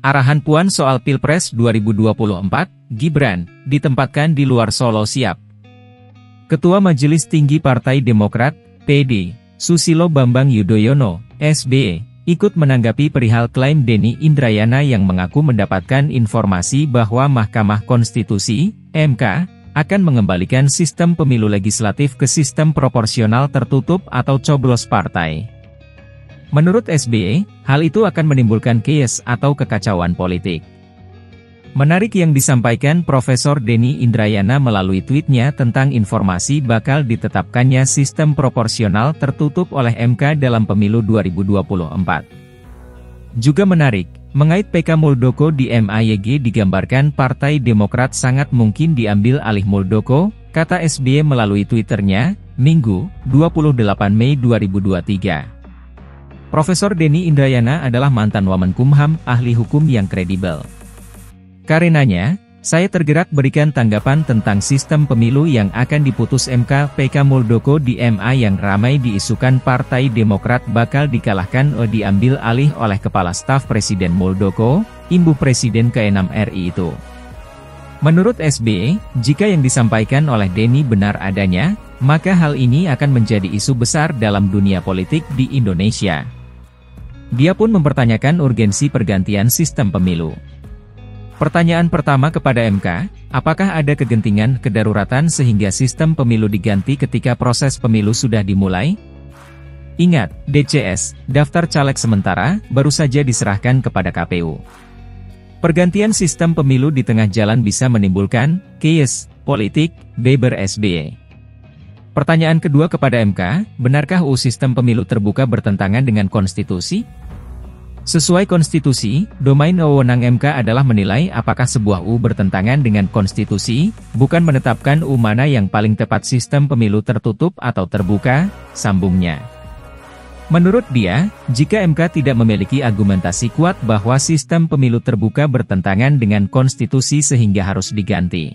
Arahan Puan soal Pilpres 2024, Gibran, ditempatkan di luar Solo siap. Ketua Majelis Tinggi Partai Demokrat, PD, Susilo Bambang Yudhoyono, SBY, ikut menanggapi perihal klaim Denny Indrayana yang mengaku mendapatkan informasi bahwa Mahkamah Konstitusi, MK, akan mengembalikan sistem pemilu legislatif ke sistem proporsional tertutup atau coblos partai. Menurut SBY, hal itu akan menimbulkan chaos atau kekacauan politik. Menarik yang disampaikan Profesor Denny Indrayana melalui tweetnya tentang informasi bakal ditetapkannya sistem proporsional tertutup oleh MK dalam pemilu 2024. Juga menarik, mengait PK Muldoko di MAYG digambarkan Partai Demokrat sangat mungkin diambil alih Muldoko, kata SBY melalui Twitternya, Minggu, 28 Mei 2023. Profesor Denny Indrayana adalah mantan Wamenkumham, ahli hukum yang kredibel. Karenanya, saya tergerak berikan tanggapan tentang sistem pemilu yang akan diputus MK PK Muldoko di MA yang ramai diisukan Partai Demokrat bakal dikalahkan atau diambil alih oleh Kepala Staf Presiden Muldoko, imbu Presiden ke-6 RI itu. Menurut SBY, jika yang disampaikan oleh Denny benar adanya, maka hal ini akan menjadi isu besar dalam dunia politik di Indonesia. Dia pun mempertanyakan urgensi pergantian sistem pemilu. Pertanyaan pertama kepada MK, apakah ada kegentingan kedaruratan sehingga sistem pemilu diganti ketika proses pemilu sudah dimulai? Ingat, DCS, daftar caleg sementara, baru saja diserahkan kepada KPU. Pergantian sistem pemilu di tengah jalan bisa menimbulkan chaos politik, beber SBY. Pertanyaan kedua kepada MK, benarkah UU sistem pemilu terbuka bertentangan dengan konstitusi? Sesuai konstitusi, domain wewenang MK adalah menilai apakah sebuah UU bertentangan dengan konstitusi, bukan menetapkan UU mana yang paling tepat sistem pemilu tertutup atau terbuka, sambungnya. Menurut dia, jika MK tidak memiliki argumentasi kuat bahwa sistem pemilu terbuka bertentangan dengan konstitusi sehingga harus diganti,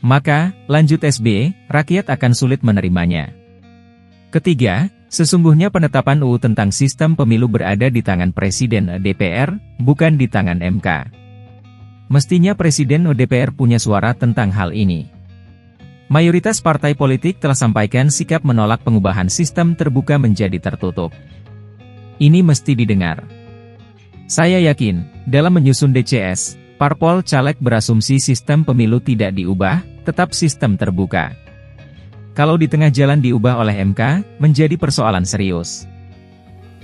maka, lanjut SBY, rakyat akan sulit menerimanya. Ketiga, sesungguhnya penetapan UU tentang sistem pemilu berada di tangan Presiden DPR, bukan di tangan MK. Mestinya Presiden DPR punya suara tentang hal ini. Mayoritas partai politik telah sampaikan sikap menolak pengubahan sistem terbuka menjadi tertutup. Ini mesti didengar. Saya yakin, dalam menyusun DCS, parpol caleg berasumsi sistem pemilu tidak diubah, tetap sistem terbuka. Kalau di tengah jalan diubah oleh MK, menjadi persoalan serius.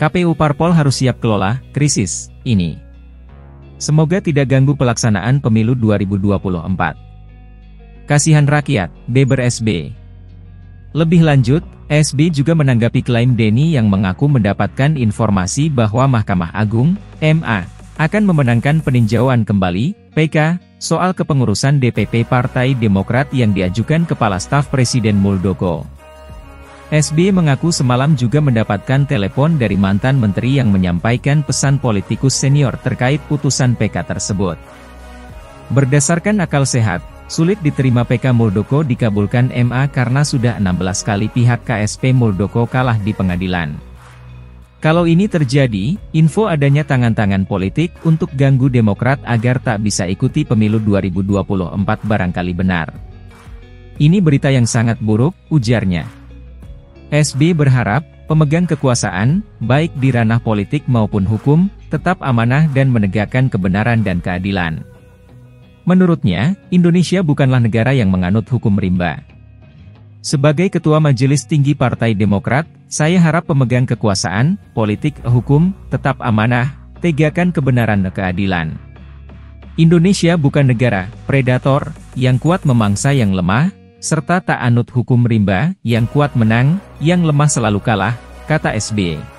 KPU parpol harus siap kelola krisis ini. Semoga tidak ganggu pelaksanaan pemilu 2024. Kasihan rakyat, beber SB. Lebih lanjut, SB juga menanggapi klaim Denny yang mengaku mendapatkan informasi bahwa Mahkamah Agung, MA, akan memenangkan peninjauan kembali, PK, soal kepengurusan DPP Partai Demokrat yang diajukan Kepala Staf Presiden Muldoko. SBY mengaku semalam juga mendapatkan telepon dari mantan menteri yang menyampaikan pesan politikus senior terkait putusan PK tersebut. Berdasarkan akal sehat, sulit diterima PK Muldoko dikabulkan MA karena sudah 16 kali pihak KSP Muldoko kalah di pengadilan. Kalau ini terjadi, info adanya tangan-tangan politik untuk ganggu Demokrat agar tak bisa ikuti pemilu 2024 barangkali benar. Ini berita yang sangat buruk, ujarnya. SBY berharap, pemegang kekuasaan, baik di ranah politik maupun hukum, tetap amanah dan menegakkan kebenaran dan keadilan. Menurutnya, Indonesia bukanlah negara yang menganut hukum rimba. Sebagai Ketua Majelis Tinggi Partai Demokrat, saya harap pemegang kekuasaan, politik, hukum, tetap amanah, tegakkan kebenaran dan keadilan. Indonesia bukan negara predator yang kuat memangsa yang lemah, serta tak anut hukum rimba, yang kuat menang, yang lemah selalu kalah, kata SBY.